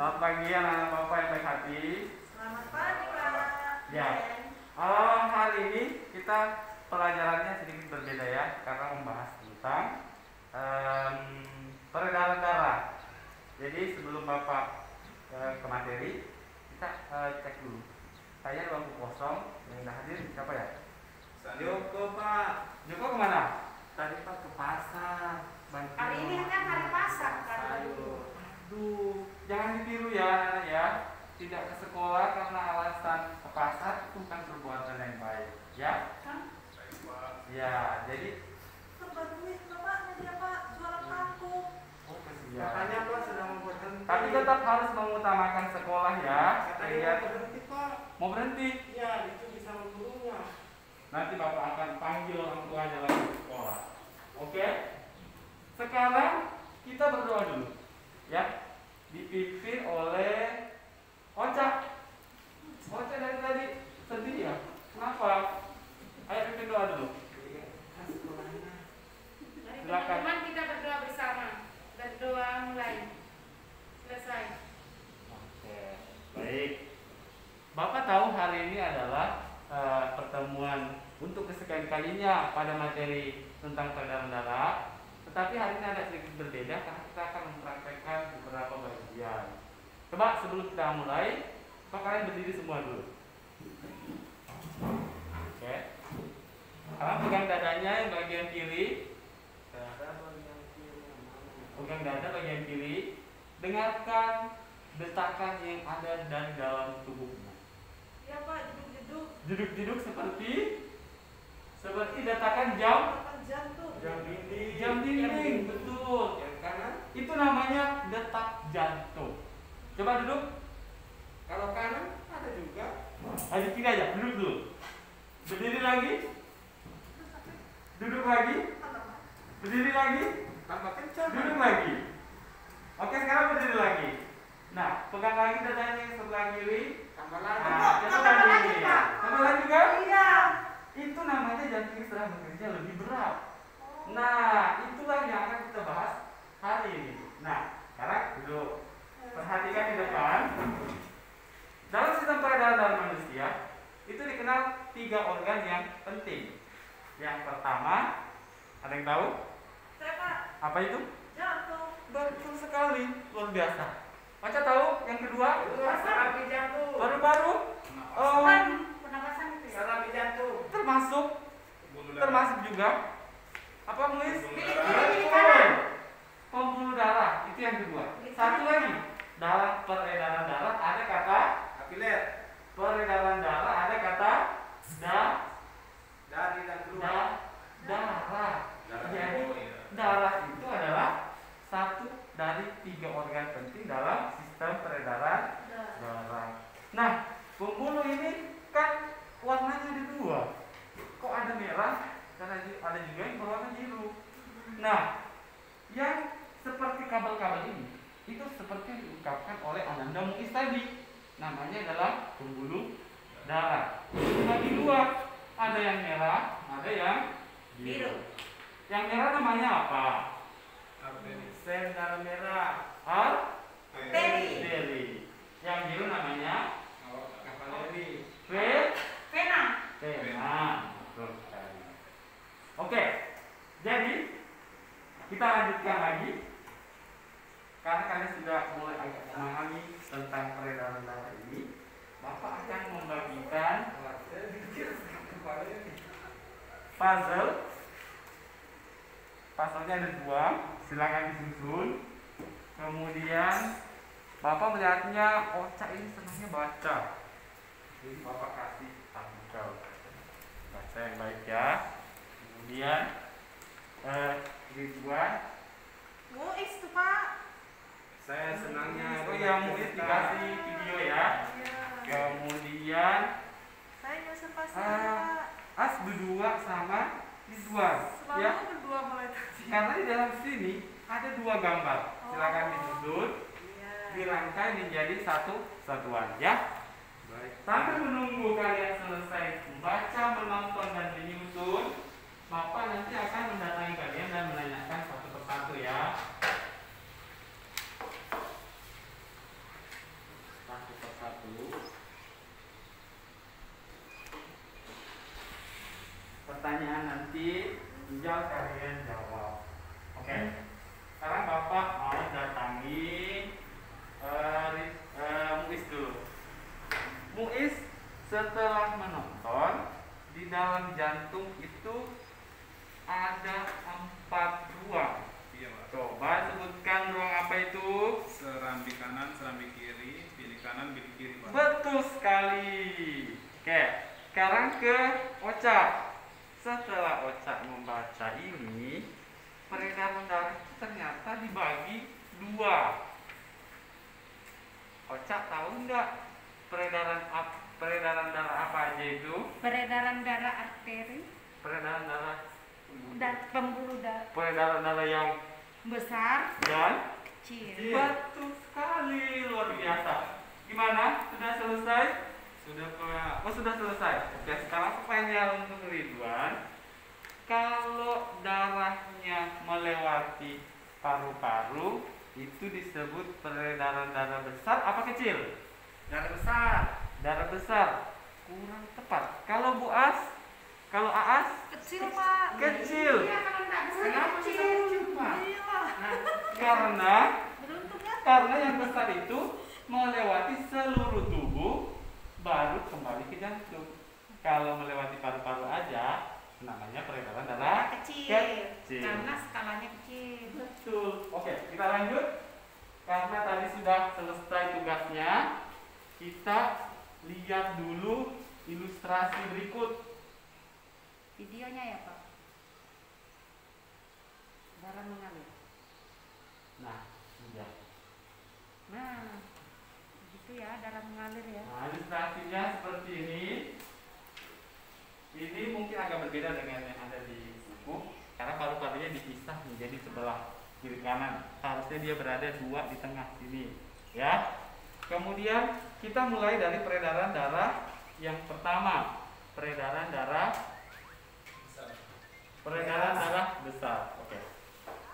Selamat pagi anak bapak yang baik hati. Selamat pagi Pak. Ya. Hari ini kita pelajarannya sedikit berbeda ya, karena membahas tentang peredaran darah. Jadi sebelum bapak ke materi, kita cek dulu. Saya bangku kosong yang sudah hadir siapa ya? Joko Pak. Joko kemana? Tadi Pak ke pasar. Hari ini kan hari pasar kan. Aduh, jangan ditiru ya anak ya. Tidak ke sekolah karena alasan ke pasar itu bukan perbuatan yang baik, ya? Ya, jadi Bantuin bapaknya dia Pak, jualan kangkung. oh kesian. Makanya Pak sedang mau berhenti. Tapi tetap harus mengutamakan sekolah ya. Katanya mau berhenti Pak. Mau berhenti? Iya, itu bisa membunuhnya. Nanti bapak akan panggil orang tuanya lagi ke sekolah. Oke? Sekarang kita berdoa dulu, ya. Dipimpin oleh Ocha. Ocha dari tadi sedih ya? Kenapa? Ayo pimpin doa dulu. Mari Silakan. teman-teman kita berdoa bersama. Berdoa mulai. Selesai. Oke, baik. Bapak tahu hari ini adalah pertemuan untuk kesekian kalinya pada materi tentang peredaran darah. Tetapi hari ini ada sedikit berbeda karena kita akan mempraktekkan beberapa bagian. Coba sebelum kita mulai, kalian berdiri semua dulu. Oke. Sekarang pegang dadanya yang bagian kiri. Pegang dada bagian kiri. Dengarkan detakan yang ada dari dalam tubuhnya. Iya Pak, jeduk-jeduk. Jeduk-jeduk seperti detakan jam Jantung. jam dinding, betul. Yang kanan. Itu namanya detak jantung. Coba duduk. Kalau kanan ada juga. Ayo kiri aja, duduk dulu. Berdiri lagi. Duduk lagi. Berdiri lagi. Tambah kencang. Duduk lagi. Oke, sekarang berdiri lagi. Nah, pegang lagi dadanya yang sebelah kiri. Tambah lagi. Nah, coba lagi. Tambah lagi kan? Iya. Itu namanya jantung sedang bekerja lebih berat. Nah, itulah yang akan kita bahas hari ini. Nah, sekarang duduk. Perhatikan di depan. Dalam sistem peredaran darah manusia, itu dikenal 3 organ yang penting. Yang pertama, ada yang tahu? Saya Pak, Apa itu? jantung. Betul sekali, luar biasa. Baca tahu? Yang kedua? Terapi jantung. Paru-paru? Oh, Kan pernapasan itu ya. Terapi jantung. termasuk juga apa Muis? Pilih kanan. Pembuluh darah, itu yang kedua. Satu lagi, dalam peredaran darah ada kata Kapiler. peredaran darah ada kata Dari dan keluar. darah. Jadi darah itu adalah satu dari 3 organ penting dalam sistem peredaran darah. Nah, pembuluh ini kan warnanya ada 2. Kok ada merah? Karena ada juga yang berwarna biru. Nah, yang seperti kabel-kabel ini itu seperti yang diungkapkan oleh Ananda Muiz tadi. Namanya adalah pembuluh darah. Dibagi 2. Ada yang merah, ada yang biru. Yang merah namanya apa? Sen darah merah. Arteri. Yang biru namanya Kapileri. Vena. vena. Betul sekali. Oke, jadi kita lanjutkan lagi. Karena kalian sudah mulai agak memahami tentang peredaran darah ini, Bapak akan membagikan puzzle. Puzzle-nya ada 2, silakan disusun. Kemudian Bapak melihatnya, Ocha ini senangnya baca. Jadi Bapak kasih tanggung jawab. Baca yang baik ya. Kemudian Ridwan. Muiz tuh Pak. Saya senangnya. Oh ya, Muiz dikasih video ya. Iya. Kemudian Saya nyusun pasnya Pak. As berdua sama Ridwan Selalu ya. berdua mulai tadi. Karena di dalam sini ada 2 gambar. Silakan disusun, Iya. dirangkai menjadi satu satuan ya. Baik. Sambil menunggu kalian selesai membaca, menonton dan menyusun, Bapak nanti akan mendatangi kalian dan menanyakan satu persatu ya. satu persatu. Pertanyaan nanti tinggal kalian jawab. Oke. Sekarang Bapak mau datangi Muiz dulu. Muiz setelah menonton, di dalam jantung itu ada 4 ruang. Iya, Pak. Coba sebutkan ruang apa itu? Serambi kanan, serambi kiri, bilik kanan, bilik kiri, Pak. Betul sekali. Oke, sekarang ke Ocha. Setelah Ocha membaca ini, peredaran darah itu ternyata dibagi 2. Ocha tahu nggak peredaran darah apa aja itu? Peredaran darah arteri Peredaran darah dan pembuluh darah peredaran darah yang besar, dan kecil. betul sekali, luar biasa. Gimana? Sudah selesai? Sudah, Pak. Oh, sudah selesai. Oke, sekarang pertanyaan untuk Ridwan. Kalau darahnya melewati paru-paru, itu disebut peredaran darah besar apa kecil? Darah besar. Darah besar. Kurang tepat. Kalau Bu As, kalau Aas, Kecil, Pak. kecil. Iya, kalau nggak besar Kenapa bisa kecil. kecil, Pak? Iya. Karena Beruntung ya. Karena yang besar itu melewati seluruh tubuh baru kembali ke jantung. Kalau melewati paru-paru aja namanya peredaran darah Kecil. kecil. Karena skalanya kecil. Betul. Oke, kita lanjut. Karena tadi sudah selesai tugasnya, kita lihat dulu ilustrasi berikut. Videonya ya, Pak. Darah mengalir. Nah, iya. Nah, gitu ya, darah mengalir ya. Nah, ilustrasinya seperti ini. Ini mungkin agak berbeda dengan yang ada di buku, karena paru-parunya dipisah menjadi sebelah kiri kanan. Harusnya dia berada 2 di tengah sini, ya. Kemudian kita mulai dari peredaran darah yang pertama, peredaran darah besar. Oke.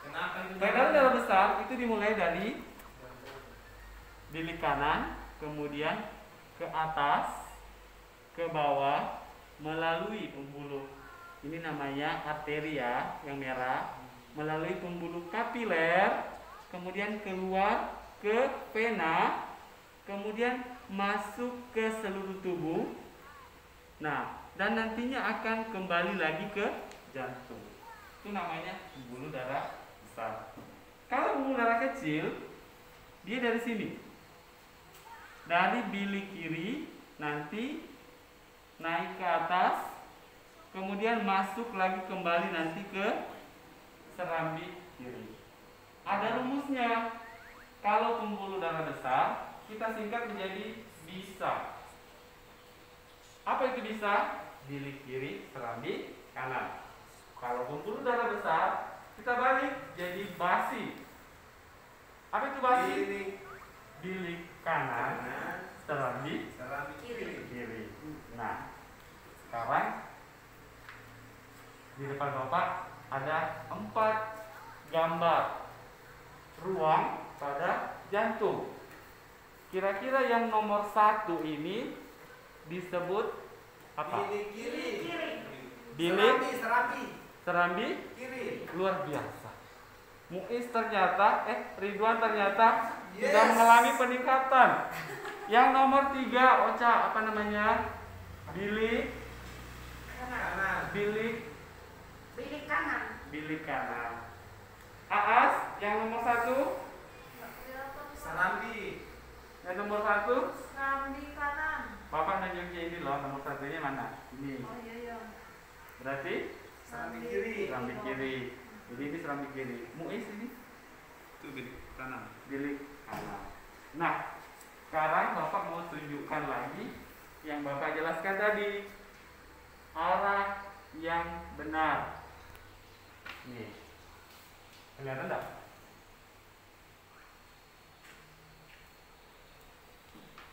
Kenapa itu? Peredaran darah besar itu dimulai dari bilik kanan, kemudian ke atas, ke bawah, melalui pembuluh. Ini namanya arteri ya, yang merah, melalui pembuluh kapiler, kemudian keluar ke vena, kemudian masuk ke seluruh tubuh. Nah, dan nantinya akan kembali lagi ke jantung. Itu namanya pembuluh darah besar. Kalau pembuluh darah kecil, dia dari sini, dari bilik kiri, nanti naik ke atas, kemudian masuk lagi kembali nanti ke serambi kiri. Ada rumusnya. Kalau pembuluh darah besar, kita singkat menjadi bisa. Apa itu bisa? Bilik kiri, serambi kanan. Kalau pembuluh darah besar, kita balik jadi basi. Apa itu basi? Bilik kanan, serambi kiri. Nah, sekarang di depan Bapak ada 4 gambar ruang pada jantung. Kira-kira yang nomor 1 ini disebut apa? Bilik kiri. Bilik Serambi serambi kiri. luar biasa. Muiz ternyata, Ridwan ternyata Yes. sudah mengalami peningkatan. Yang nomor 3, Ocha, apa namanya? Bilik Kanan. bilik Bilik kanan. bilik kanan. Aas, yang nomor 1. Serambi. Yang nomor 1. Serambi kanan. Bapak nunjukin ini loh, nomor 1-nya mana? Ini. Oh iya. Berarti Serambi kiri. serambi kiri. Jadi ini serambi kiri. Muiz ini Itu bilik kanan. bilik kanan. Nah, sekarang Bapak mau tunjukkan lagi yang Bapak jelaskan tadi. Arah yang benar. Nih. Kelihatan enggak?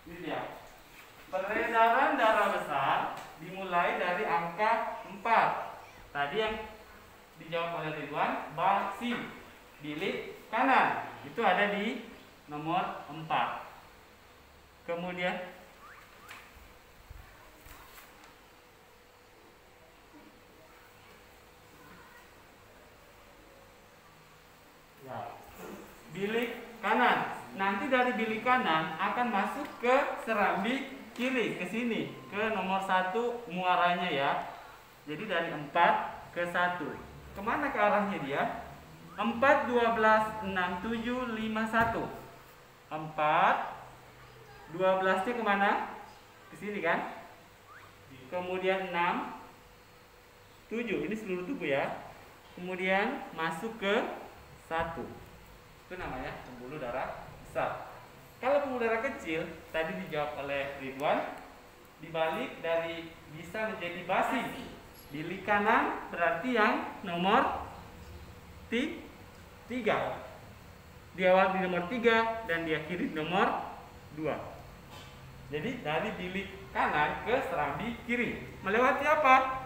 Ini dia. Peredaran darah besar dimulai dari angka 4. Tadi yang dijawab oleh Ridwan, basi bilik kanan. Itu ada di nomor 4. Kemudian ya, bilik kanan. Nanti dari bilik kanan akan masuk ke serambi kiri, ke sini, ke nomor 1 muaranya ya. Jadi dari 4 ke 1. Kemana ke arahnya dia? 4, 12, 6, 7, 5, 1. 4, 12 nya kemana? Ke sini kan? Kemudian 6, 7, ini seluruh tubuh ya. Kemudian masuk ke 1. Itu namanya pembuluh darah besar. Kalau pembuluh darah kecil, tadi dijawab oleh Ridwan, dibalik dari bisa menjadi basi. Bilik kanan berarti yang nomor 3. Di awal di nomor 3 dan di akhiri di nomor 2. Jadi dari bilik kanan ke serambi kiri. Melewati apa?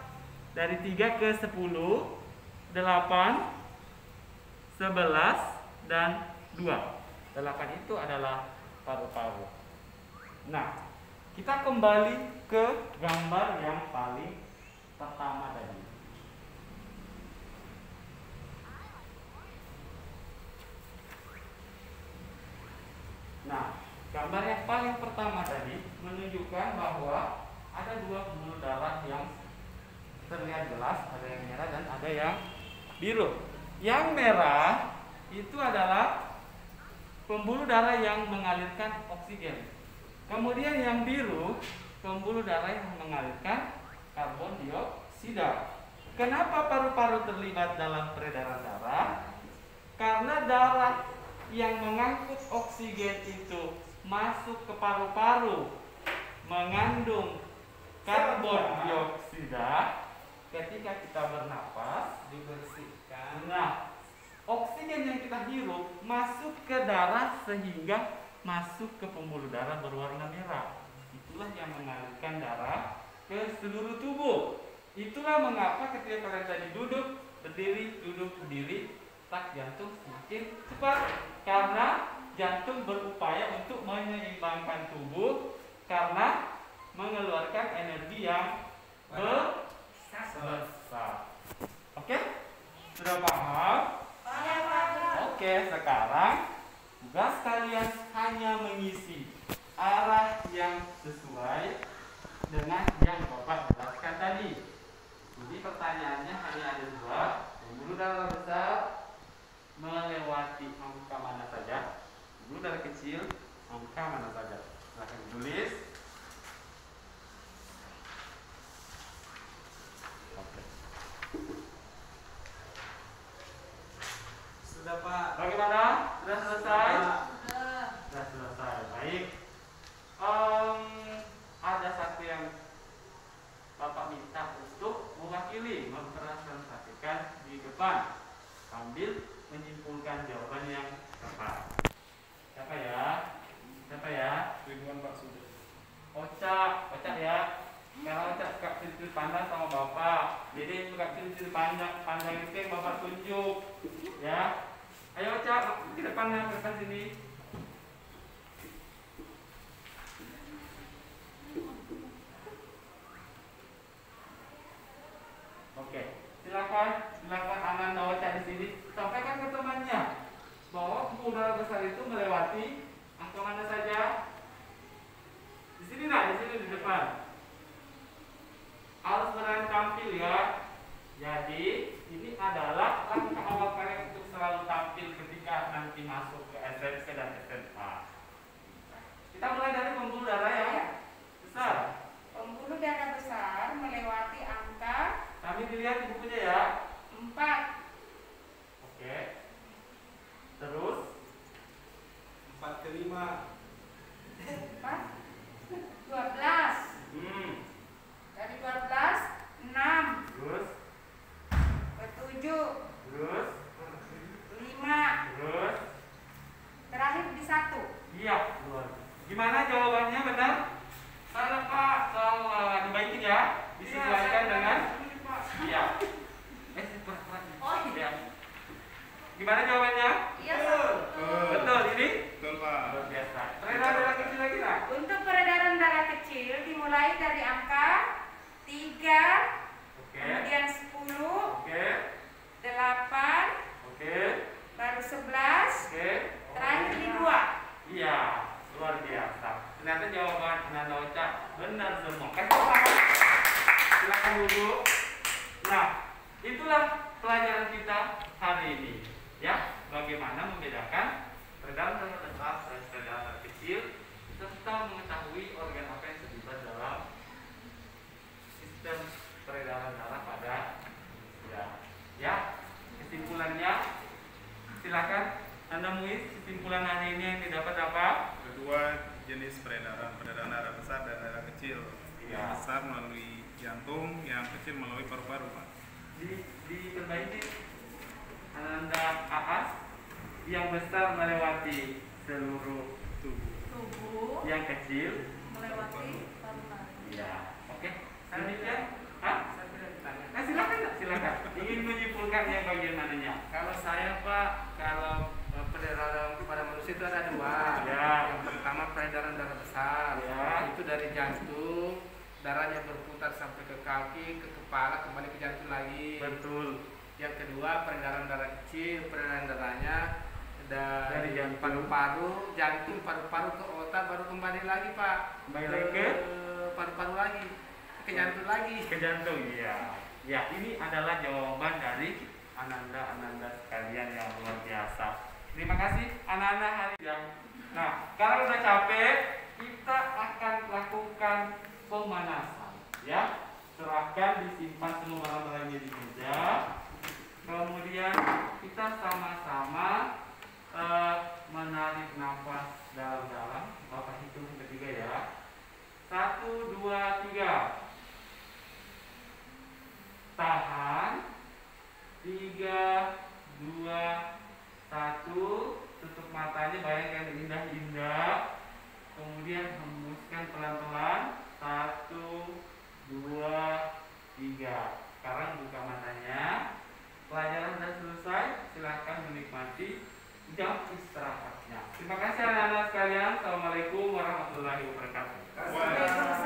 Dari 3 ke 10, 8, 11, dan 2. 8 itu adalah paru-paru. Nah, kita kembali ke gambar yang paling pertama tadi. Nah, gambar yang paling pertama tadi menunjukkan bahwa ada 2 pembuluh darah yang terlihat jelas, ada yang merah dan ada yang biru. Yang merah itu adalah pembuluh darah yang mengalirkan oksigen. Kemudian yang biru, pembuluh darah yang mengalirkan karbon dioksida. Kenapa paru-paru terlibat dalam peredaran darah? Karena darah yang mengangkut oksigen itu masuk ke paru-paru, mengandung karbon dioksida. Ketika kita bernapas, dibersihkan. Nah, oksigen yang kita hirup masuk ke darah sehingga masuk ke pembuluh darah berwarna merah. Itulah yang mengalirkan darah ke seluruh tubuh. Itulah mengapa ketika kalian tadi duduk, berdiri, tak jantung semakin cepat. Karena jantung berupaya untuk menyeimbangkan tubuh karena mengeluarkan energi yang besar. Oke? Sudah paham? Oke, sekarang tugas kalian hanya mengisi arah yang sesuai dengan yang Bapak jelaskan tadi. Jadi pertanyaannya hanya ada 2. Pembuluh darah besar melewati angka mana saja, pembuluh darah kecil angka mana saja. Silahkan tulis. Oke. Sudah Pak. Bagaimana? Sudah selesai? Sudah. Sudah selesai. Baik. Ada satu yang Bapak minta untuk mewakili, mempresentasikan di depan sambil menyimpulkan jawaban yang tepat. Siapa ya? Siapa ya? Ridwan Pak sudah. Ocak ya. Karena Ocak suka ciri-ciri pandang sama Bapak. Jadi suka ciri-ciri pandang itu yang Bapak tunjuk. Ya. Ayo Ocak, ke depan sini. Oke, silakan Ananda Ocak di sini. Sampaikan ke temannya bahwa pembuluh darah besar itu melewati angka mana saja. Di sini di depan. Harus berani tampil ya. Jadi ini adalah langkah awal kalian untuk selalu tampil ketika nanti masuk ke SMP dan SMA. Kita mulai dari pembuluh darah yang besar. Pembuluh darah besar melewati angka Kami dilihat di bukunya ya. 4. Oke. Terus 4 ke 5. 12. Dari 12, 6. Terus Ke 7. Terus 5. Terus Terakhir di 1. Iya. Gimana jawabannya, benar? Salah Pak. Salah. Dibaikin ya. Disesuaikan dengan iya. Oh iya. Gimana jawabannya? Iya, betul. Betul. Ini Betul Pak. luar biasa. Ada lagi nak? Untuk mengetahui organ apa yang terlibat dalam sistem peredaran darah pada manusia. Ya, kesimpulannya silakan Anda Muiz, kesimpulan hari ini yang didapat apa? Kedua jenis peredaran darah besar dan darah kecil. Yang Ya. besar melalui jantung, yang kecil melalui paru-paru, Pak. Diperbaiki Ananda Aas, yang besar melewati seluruh Tubuh yang kecil. melewati paru-paru. Ya, oke. Demikian. Hah? Silakan. Ingin menyimpulkan yang bagian mananya? Kalau saya Pak, kalau peredaran pada manusia itu ada dua. Ya. Yang pertama peredaran darah besar. Ya. Itu dari jantung, darahnya berputar sampai ke kaki, ke kepala, kembali ke jantung lagi. Betul. Yang kedua peredaran darah kecil, peredaran darahnya Dari dari jantung. paru-paru, jantung, paru-paru ke otak, baru kembali lagi Pak. Kembali lagi ke? Paru-paru lagi, ke jantung lagi. Ke jantung, iya. Ya, ini adalah jawaban dari Ananda sekalian yang luar biasa. Terima kasih Ananda hari yang. Nah, kalau udah capek, kita akan lakukan pemanasan. Ya, serahkan, disimpan semua barang-barangnya di meja. Kemudian kita sama-sama menarik nafas dalam-dalam. Bapak hitung ketiga ya. 1, 2, 3. Tahan. 3, 2, 1. Tutup matanya, bayangkan indah-indah. Kemudian hembuskan pelan-pelan. 1, 2, 3. Sekarang buka matanya. Pelajaran sudah selesai. Silahkan menikmati jam istirahatnya. Terima kasih anak-anak sekalian. Assalamualaikum warahmatullahi wabarakatuh. Waalaikumsalam.